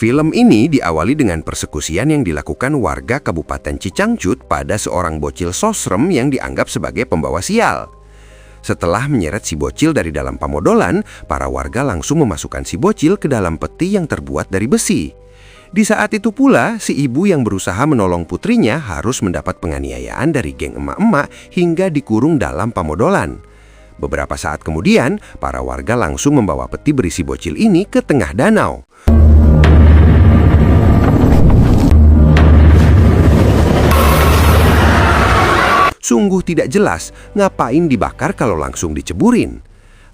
Film ini diawali dengan persekusian yang dilakukan warga Kabupaten Cicangcut pada seorang bocil sosrem yang dianggap sebagai pembawa sial. Setelah menyeret si bocil dari dalam pamodolan, para warga langsung memasukkan si bocil ke dalam peti yang terbuat dari besi. Di saat itu pula, si ibu yang berusaha menolong putrinya harus mendapat penganiayaan dari geng emak-emak hingga dikurung dalam pamodolan. Beberapa saat kemudian, para warga langsung membawa peti berisi bocil ini ke tengah danau. Sungguh tidak jelas ngapain dibakar kalau langsung diceburin.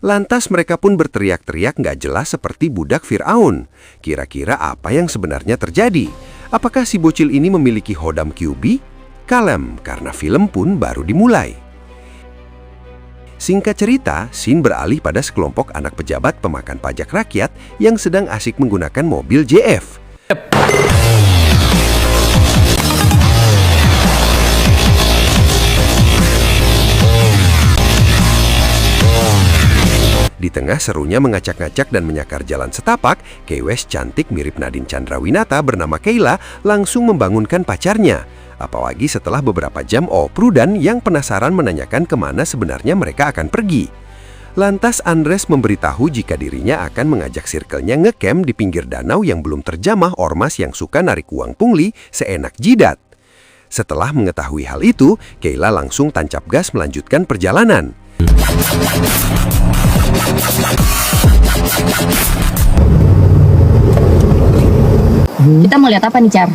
Lantas mereka pun berteriak-teriak nggak jelas seperti budak Fir'aun. Kira-kira apa yang sebenarnya terjadi? Apakah si bocil ini memiliki hodam QB? Kalem, karena film pun baru dimulai. Singkat cerita, scene beralih pada sekelompok anak pejabat pemakan pajak rakyat yang sedang asik menggunakan mobil JF. Di tengah serunya mengacak-ngacak dan menyakar jalan setapak, kewes cantik mirip Nadine Chandrawinata bernama Keila langsung membangunkan pacarnya. Apalagi setelah beberapa jam Prudan yang penasaran menanyakan kemana sebenarnya mereka akan pergi. Lantas Andres memberitahu jika dirinya akan mengajak circle-nya ngecamp di pinggir danau yang belum terjamah ormas yang suka narik uang pungli seenak jidat. Setelah mengetahui hal itu, Keila langsung tancap gas melanjutkan perjalanan. Kita mau lihat apa nih, Char?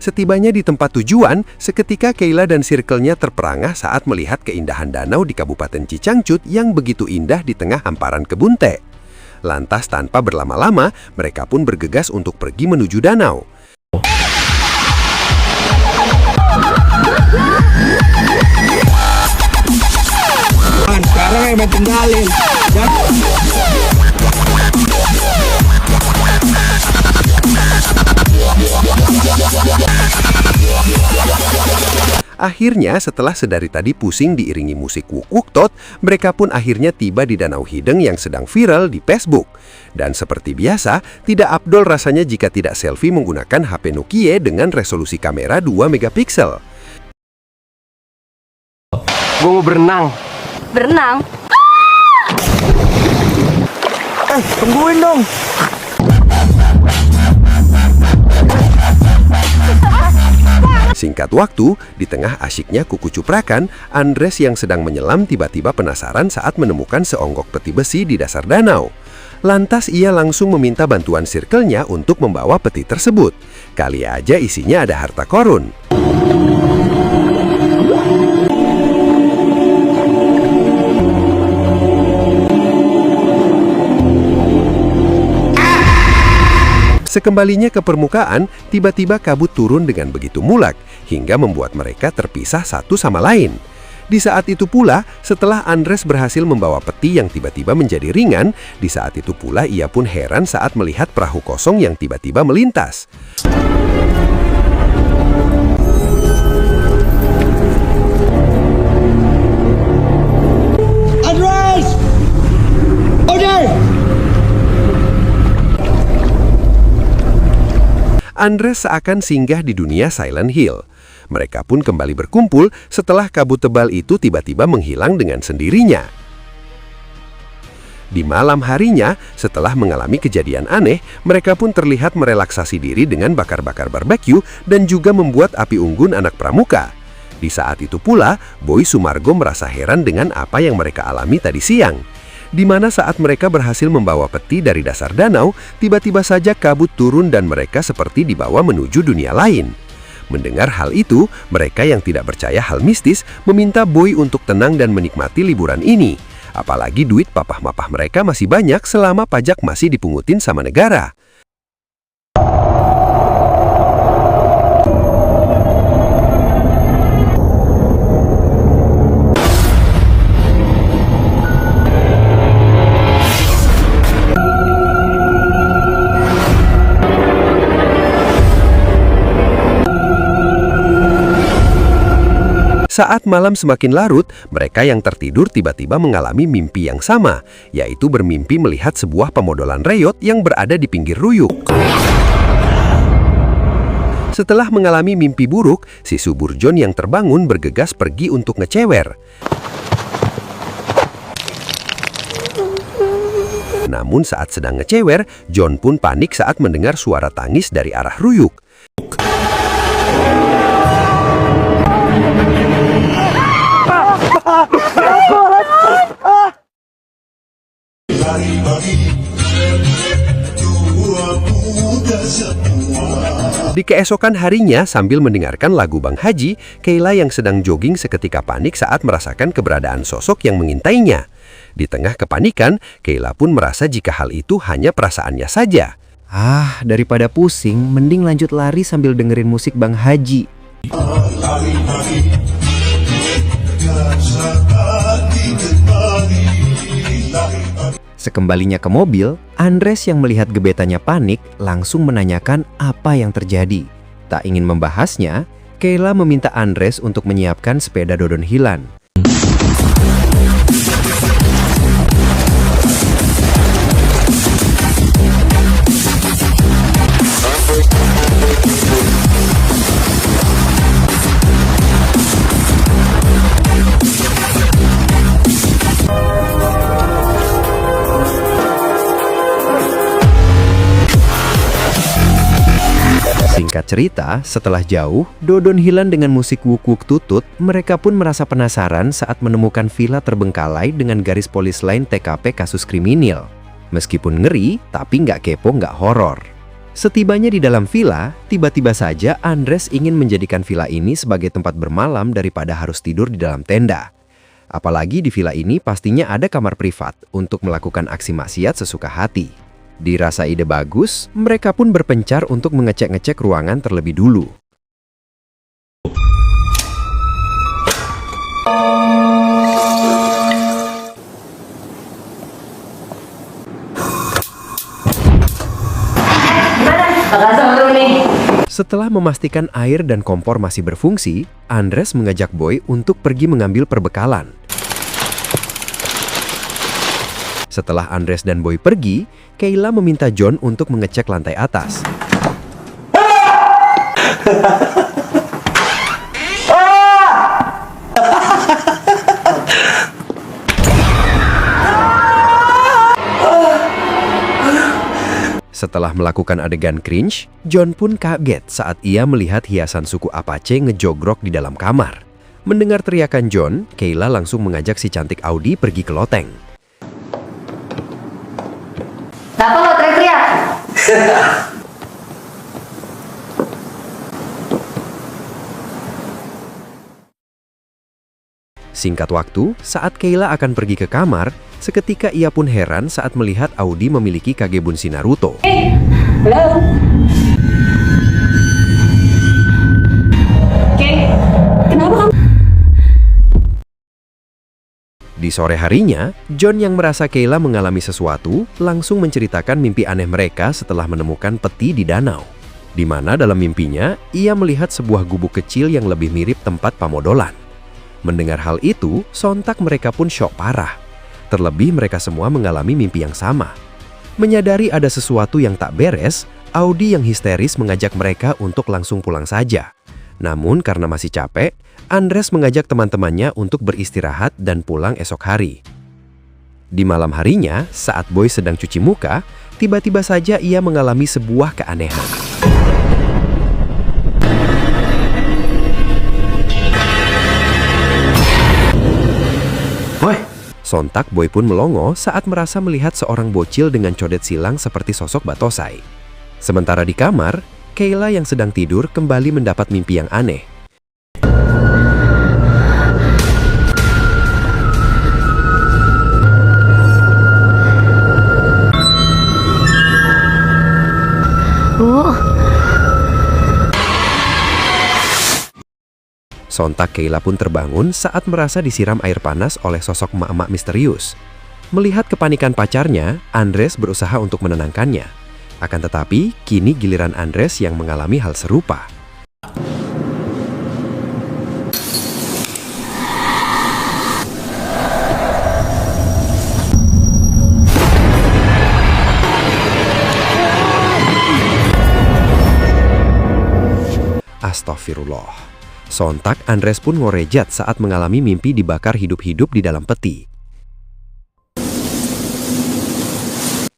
Setibanya di tempat tujuan, seketika Keila dan circle-nya terperangah saat melihat keindahan danau di Kabupaten Cicangcut yang begitu indah di tengah hamparan kebun teh. Lantas tanpa berlama-lama, mereka pun bergegas untuk pergi menuju danau. Sekarang yang tinggalin. Akhirnya setelah sedari tadi pusing diiringi musik Wuk Tot, mereka pun akhirnya tiba di Danau Hideng yang sedang viral di Facebook. Dan seperti biasa, tidak afdol rasanya jika tidak selfie menggunakan HP Nokia dengan resolusi kamera 2 megapiksel. Gue mau berenang. Berenang? Tungguin dong. Singkat waktu, di tengah asyiknya kuku cuprakan, Andres yang sedang menyelam tiba-tiba penasaran saat menemukan seonggok peti besi di dasar danau. Lantas ia langsung meminta bantuan circle-nya untuk membawa peti tersebut. Kali aja isinya ada harta karun. Sekembalinya ke permukaan, tiba-tiba kabut turun dengan begitu mulak, hingga membuat mereka terpisah satu sama lain. Di saat itu pula, setelah Andres berhasil membawa peti yang tiba-tiba menjadi ringan, di saat itu pula ia pun heran saat melihat perahu kosong yang tiba-tiba melintas. Andres! Oke! Andres seakan singgah di dunia Silent Hill. Mereka pun kembali berkumpul setelah kabut tebal itu tiba-tiba menghilang dengan sendirinya. Di malam harinya, setelah mengalami kejadian aneh, mereka pun terlihat merelaksasi diri dengan bakar-bakar barbeque dan juga membuat api unggun anak pramuka. Di saat itu pula, Boy Sumargo merasa heran dengan apa yang mereka alami tadi siang. Di mana saat mereka berhasil membawa peti dari dasar danau, tiba-tiba saja kabut turun dan mereka seperti dibawa menuju dunia lain. Mendengar hal itu, mereka yang tidak percaya hal mistis meminta Boy untuk tenang dan menikmati liburan ini. Apalagi duit papah-mapah mereka masih banyak selama pajak masih dipungutin sama negara. Saat malam semakin larut, mereka yang tertidur tiba-tiba mengalami mimpi yang sama, yaitu bermimpi melihat sebuah pemodolan reyot yang berada di pinggir ruyuk. Setelah mengalami mimpi buruk, si subur John yang terbangun bergegas pergi untuk ngecewer. Namun saat sedang ngecewer, John pun panik saat mendengar suara tangis dari arah ruyuk. Di keesokan harinya, sambil mendengarkan lagu Bang Haji, Kayla yang sedang jogging seketika panik saat merasakan keberadaan sosok yang mengintainya. Di tengah kepanikan, Kayla pun merasa jika hal itu hanya perasaannya saja. Daripada pusing, mending lanjut lari sambil dengerin musik Bang Haji. Sekembalinya ke mobil, Andres yang melihat gebetannya panik langsung menanyakan apa yang terjadi. Tak ingin membahasnya, Kayla meminta Andres untuk menyiapkan sepeda Dodon Hilan. Singkat cerita, setelah jauh, Dodon Hilan dengan musik wuk-wuk tutut, mereka pun merasa penasaran saat menemukan villa terbengkalai dengan garis polis lain TKP kasus kriminal. Meskipun ngeri, tapi nggak kepo, nggak horor. Setibanya di dalam villa, tiba-tiba saja Andres ingin menjadikan villa ini sebagai tempat bermalam daripada harus tidur di dalam tenda. Apalagi di villa ini pastinya ada kamar privat untuk melakukan aksi maksiat sesuka hati. Dirasa ide bagus, mereka pun berpencar untuk mengecek-ngecek ruangan terlebih dulu. Setelah memastikan air dan kompor masih berfungsi, Andres mengajak Boy untuk pergi mengambil perbekalan. Setelah Andres dan Boy pergi, Kayla meminta John untuk mengecek lantai atas. Setelah melakukan adegan cringe, John pun kaget saat ia melihat hiasan suku Apache ngejogrok di dalam kamar. Mendengar teriakan John, Kayla langsung mengajak si cantik Audi pergi ke loteng. Kenapa lo teriak-teriak? Singkat waktu, saat Kayla akan pergi ke kamar, seketika ia pun heran saat melihat Audi memiliki Kagebunshi Naruto. Halo? Oke, kenapa kamu? Di sore harinya, John yang merasa Kayla mengalami sesuatu langsung menceritakan mimpi aneh mereka setelah menemukan peti di danau. Di mana dalam mimpinya, ia melihat sebuah gubuk kecil yang lebih mirip tempat pamodolan. Mendengar hal itu, sontak mereka pun syok parah. Terlebih mereka semua mengalami mimpi yang sama. Menyadari ada sesuatu yang tak beres, Audi yang histeris mengajak mereka untuk langsung pulang saja. Namun karena masih capek, Andres mengajak teman-temannya untuk beristirahat dan pulang esok hari. Di malam harinya, saat Boy sedang cuci muka, tiba-tiba saja ia mengalami sebuah keanehan. Boy, Sontak Boy pun melongo saat merasa melihat seorang bocil dengan codet silang seperti sosok Batosai. Sementara di kamar, Kayla yang sedang tidur kembali mendapat mimpi yang aneh. Sontak Kayla pun terbangun saat merasa disiram air panas oleh sosok emak-emak misterius. Melihat kepanikan pacarnya, Andres berusaha untuk menenangkannya. Akan tetapi, kini giliran Andres yang mengalami hal serupa. Astagfirullah. Sontak Andres pun ngorejat saat mengalami mimpi dibakar hidup-hidup di dalam peti.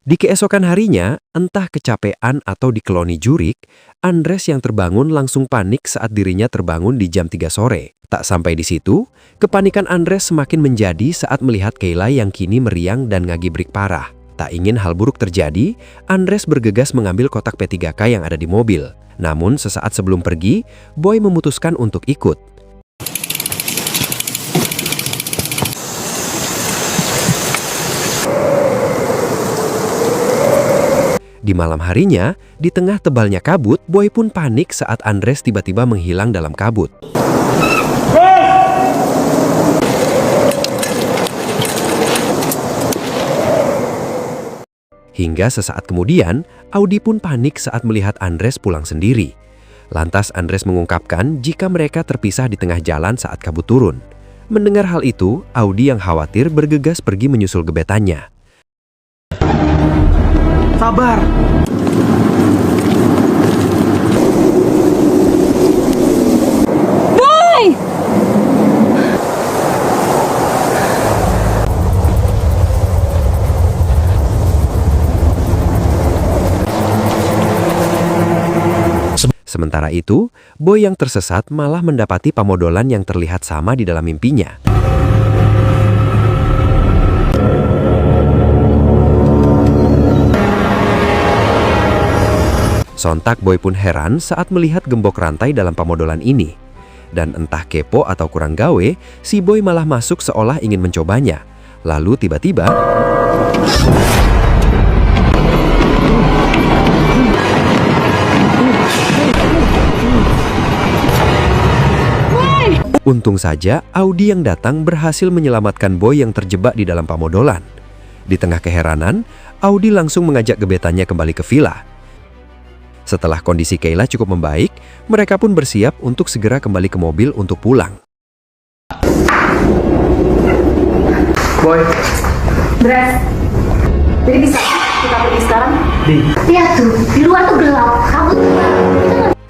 Di keesokan harinya, entah kecapean atau dikeloni jurik, Andres yang terbangun langsung panik saat dirinya terbangun di jam 3 sore. Tak sampai di situ, kepanikan Andres semakin menjadi saat melihat Kayla yang kini meriang dan ngagibrik parah. Tak ingin hal buruk terjadi, Andres bergegas mengambil kotak P3K yang ada di mobil. Namun sesaat sebelum pergi, Boy memutuskan untuk ikut. Di malam harinya, di tengah tebalnya kabut, Boy pun panik saat Andres tiba-tiba menghilang dalam kabut. Hingga sesaat kemudian, Audi pun panik saat melihat Andres pulang sendiri. Lantas Andres mengungkapkan jika mereka terpisah di tengah jalan saat kabut turun. Mendengar hal itu, Audi yang khawatir bergegas pergi menyusul gebetannya. Sabar. Sementara itu, Boy yang tersesat malah mendapati pamodolan yang terlihat sama di dalam mimpinya. Sontak Boy pun heran saat melihat gembok rantai dalam pamodolan ini. Dan entah kepo atau kurang gawe, si Boy malah masuk seolah ingin mencobanya. Lalu tiba-tiba... Untung saja, Audi yang datang berhasil menyelamatkan Boy yang terjebak di dalam pamodolan. Di tengah keheranan, Audi langsung mengajak gebetannya kembali ke villa. Setelah kondisi Kayla cukup membaik, mereka pun bersiap untuk segera kembali ke mobil untuk pulang. Boy. Dres. Jadi bisa kita pergi sekarang? Di. Lihat tuh, di luar tuh gelap. Kabut.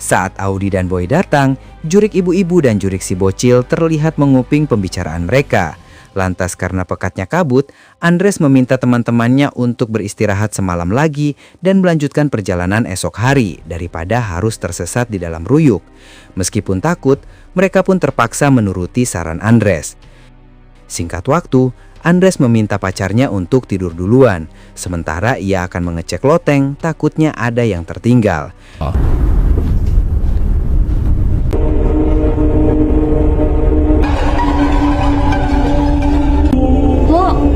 Saat Audi dan Boy datang, jurik ibu-ibu dan jurik si bocil terlihat menguping pembicaraan mereka. Lantas karena pekatnya kabut, Andres meminta teman-temannya untuk beristirahat semalam lagi dan melanjutkan perjalanan esok hari daripada harus tersesat di dalam ruyuk. Meskipun takut, mereka pun terpaksa menuruti saran Andres. Singkat waktu, Andres meminta pacarnya untuk tidur duluan, sementara ia akan mengecek loteng, takutnya ada yang tertinggal.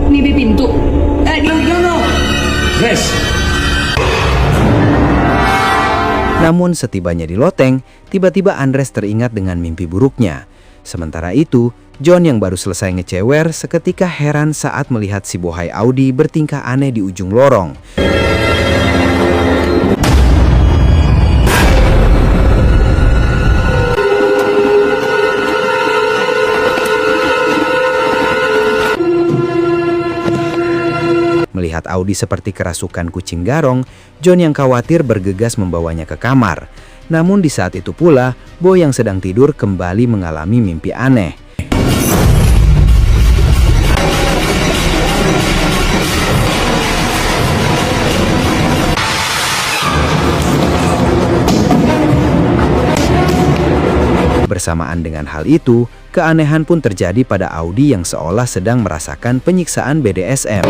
Mimpi pintu. No. Dres. Namun setibanya di loteng, tiba-tiba Andres teringat dengan mimpi buruknya. Sementara itu, John yang baru selesai ngecewer seketika heran saat melihat si bohai Audi bertingkah aneh di ujung lorong. Melihat Audi seperti kerasukan kucing garong, John yang khawatir bergegas membawanya ke kamar. Namun di saat itu pula, Boy yang sedang tidur kembali mengalami mimpi aneh. Bersamaan dengan hal itu, keanehan pun terjadi pada Audi yang seolah sedang merasakan penyiksaan BDSM.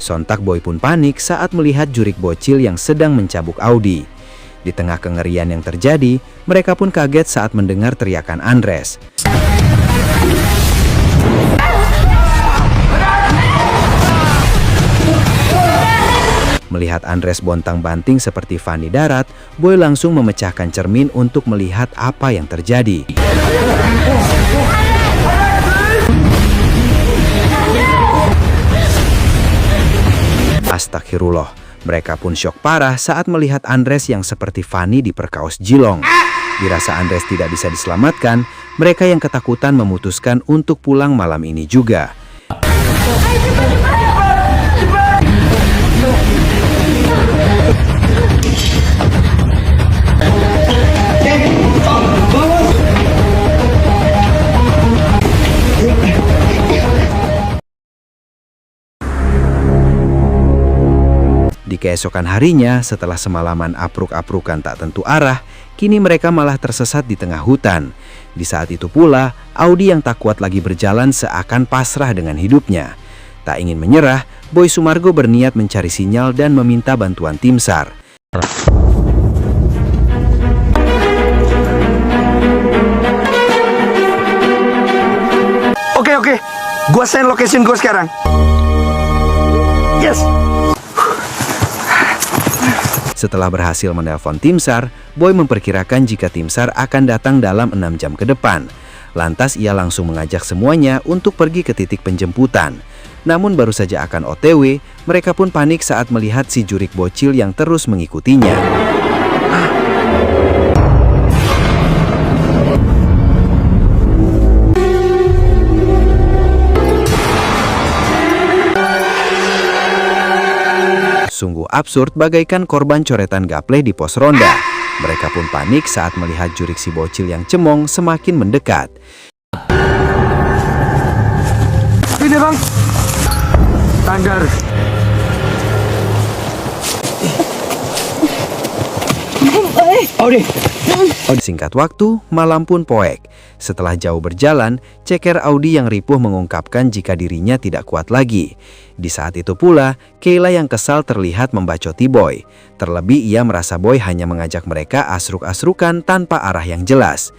Sontak Boy pun panik saat melihat jurik bocil yang sedang mencabuk Audi. Di tengah kengerian yang terjadi, mereka pun kaget saat mendengar teriakan Andres. Melihat Andres bontang-banting seperti Fanny darat, Boy langsung memecahkan cermin untuk melihat apa yang terjadi. Astagfirullah, mereka pun syok parah saat melihat Andres yang seperti Fanny diperkaos Jilong. Dirasa Andres tidak bisa diselamatkan, mereka yang ketakutan memutuskan untuk pulang malam ini juga. Di keesokan harinya, setelah semalaman apruk-aprukan tak tentu arah, kini mereka malah tersesat di tengah hutan. Di saat itu pula, Audi yang tak kuat lagi berjalan seakan pasrah dengan hidupnya. Tak ingin menyerah, Boy Sumargo berniat mencari sinyal dan meminta bantuan tim SAR. Oke. Gua send location gua sekarang. Yes. Setelah berhasil menelpon tim SAR, Boy memperkirakan jika tim SAR akan datang dalam 6 jam ke depan. Lantas ia langsung mengajak semuanya untuk pergi ke titik penjemputan. Namun baru saja akan OTW, mereka pun panik saat melihat si jurik bocil yang terus mengikutinya. Sungguh absurd, bagaikan korban coretan gapleh di pos ronda. Mereka pun panik saat melihat jurik si bocil yang cemong semakin mendekat. Ini bang. Standar. Audi. Singkat waktu, malam pun poek. Setelah jauh berjalan, ceker Audi yang ripuh mengungkapkan jika dirinya tidak kuat lagi. Di saat itu pula, Kayla yang kesal terlihat membacoti Boy. Terlebih ia merasa Boy hanya mengajak mereka asruk-asrukan tanpa arah yang jelas.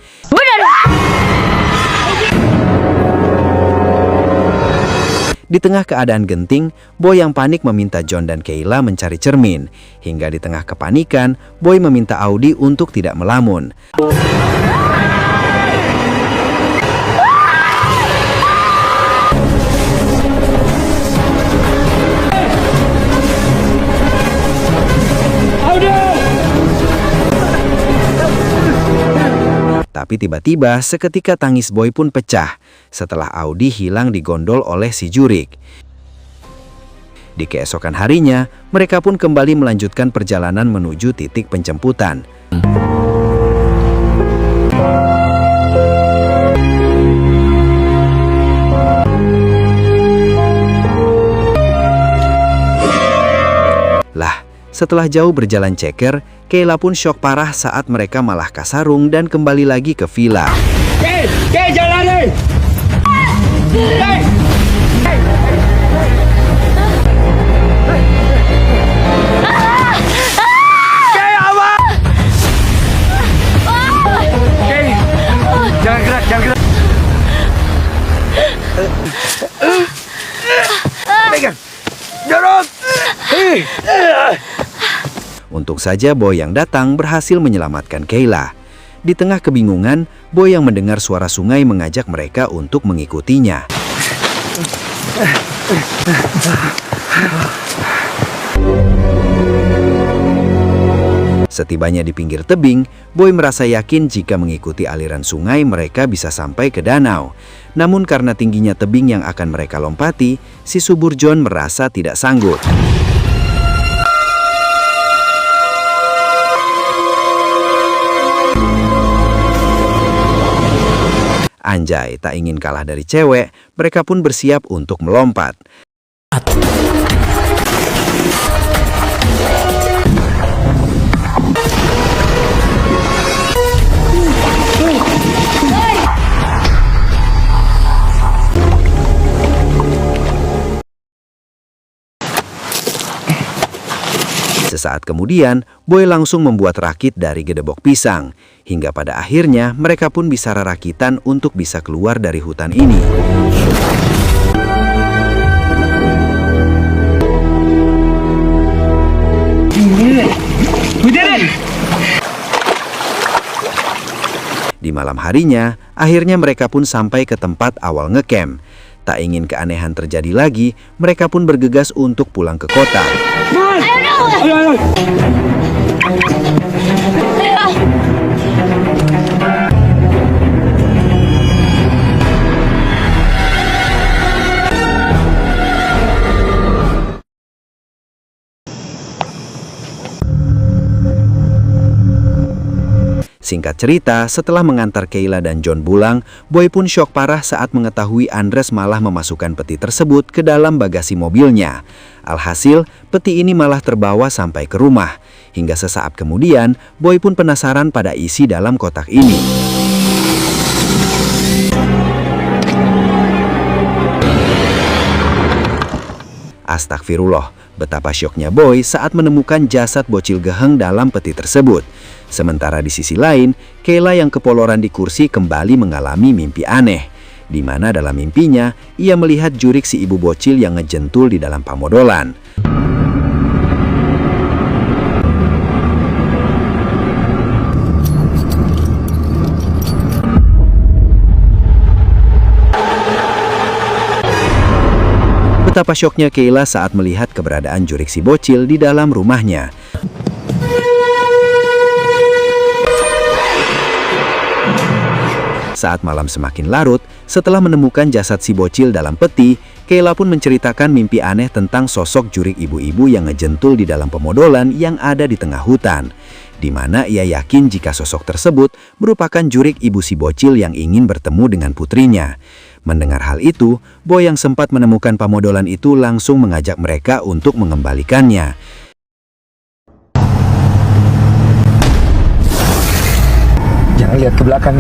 Di tengah keadaan genting, Boy yang panik meminta John dan Kayla mencari cermin. Hingga di tengah kepanikan, Boy meminta Audi untuk tidak melamun. Tapi tiba-tiba seketika tangis Boy pun pecah setelah Audi hilang digondol oleh si jurik. Di keesokan harinya, mereka pun kembali melanjutkan perjalanan menuju titik penjemputan. Lah, setelah jauh berjalan ceker, Kayla pun syok parah saat mereka malah kasarung dan kembali lagi ke villa. Kay, jangan lari. Kay. Kay, apa? Kay, jangan gerak. Pegang. Dorong. Untung saja Boy yang datang berhasil menyelamatkan Kayla. Di tengah kebingungan, Boy yang mendengar suara sungai mengajak mereka untuk mengikutinya. Setibanya di pinggir tebing, Boy merasa yakin jika mengikuti aliran sungai mereka bisa sampai ke danau. Namun karena tingginya tebing yang akan mereka lompati, si subur John merasa tidak sanggup. Anjay, tak ingin kalah dari cewek, mereka pun bersiap untuk melompat. Sesaat kemudian, Boy langsung membuat rakit dari gedebok pisang. Hingga pada akhirnya, mereka pun bisa rakitan untuk bisa keluar dari hutan ini. Di malam harinya, akhirnya mereka pun sampai ke tempat awal ngecamp. Tak ingin keanehan terjadi lagi, mereka pun bergegas untuk pulang ke kota. Ayo. Singkat cerita, setelah mengantar Kayla dan John pulang, Boy pun syok parah saat mengetahui Andres malah memasukkan peti tersebut ke dalam bagasi mobilnya. Alhasil, peti ini malah terbawa sampai ke rumah. Hingga sesaat kemudian, Boy pun penasaran pada isi dalam kotak ini. Astagfirullah, betapa syoknya Boy saat menemukan jasad bocil Geheng dalam peti tersebut. Sementara di sisi lain, Kayla yang kepoloran di kursi kembali mengalami mimpi aneh, di mana dalam mimpinya ia melihat jurik si ibu bocil yang ngejentul di dalam pamodolan. Betapa syoknya Kayla saat melihat keberadaan jurik si bocil di dalam rumahnya. Saat malam semakin larut, setelah menemukan jasad si bocil dalam peti, Kayla pun menceritakan mimpi aneh tentang sosok jurik ibu-ibu yang ngejentul di dalam pemodolan yang ada di tengah hutan, di mana ia yakin jika sosok tersebut merupakan jurik ibu si bocil yang ingin bertemu dengan putrinya. Mendengar hal itu, Boy yang sempat menemukan pamodolan itu langsung mengajak mereka untuk mengembalikannya. Jangan lihat ke belakang.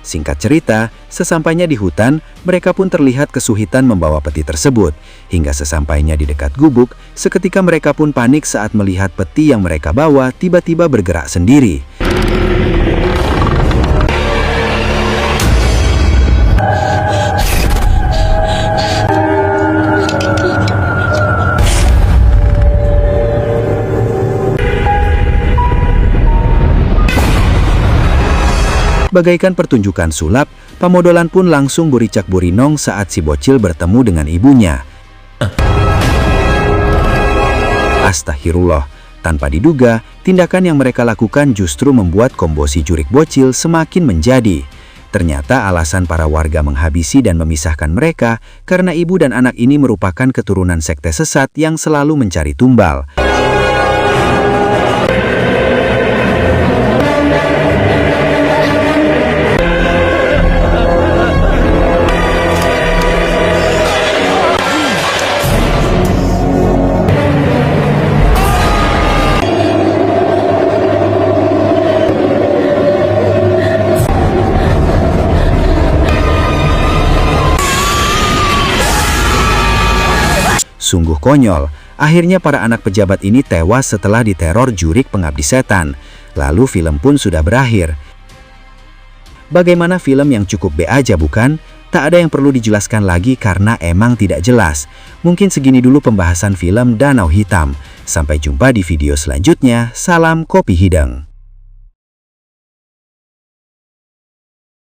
Singkat cerita, sesampainya di hutan, mereka pun terlihat kesulitan membawa peti tersebut. Hingga sesampainya di dekat gubuk, seketika mereka pun panik saat melihat peti yang mereka bawa tiba-tiba bergerak sendiri. Bagaikan pertunjukan sulap, pamodolan pun langsung buricak burinong saat si bocil bertemu dengan ibunya. Astagfirullah, tanpa diduga, tindakan yang mereka lakukan justru membuat kombo si jurik bocil semakin menjadi. Ternyata alasan para warga menghabisi dan memisahkan mereka karena ibu dan anak ini merupakan keturunan sekte sesat yang selalu mencari tumbal. Sungguh konyol, akhirnya para anak pejabat ini tewas setelah diteror jurik pengabdi setan. Lalu film pun sudah berakhir. Bagaimana film yang cukup B aja bukan? Tak ada yang perlu dijelaskan lagi karena emang tidak jelas. Mungkin segini dulu pembahasan film Danau Hitam. Sampai jumpa di video selanjutnya. Salam Kopi Hideng.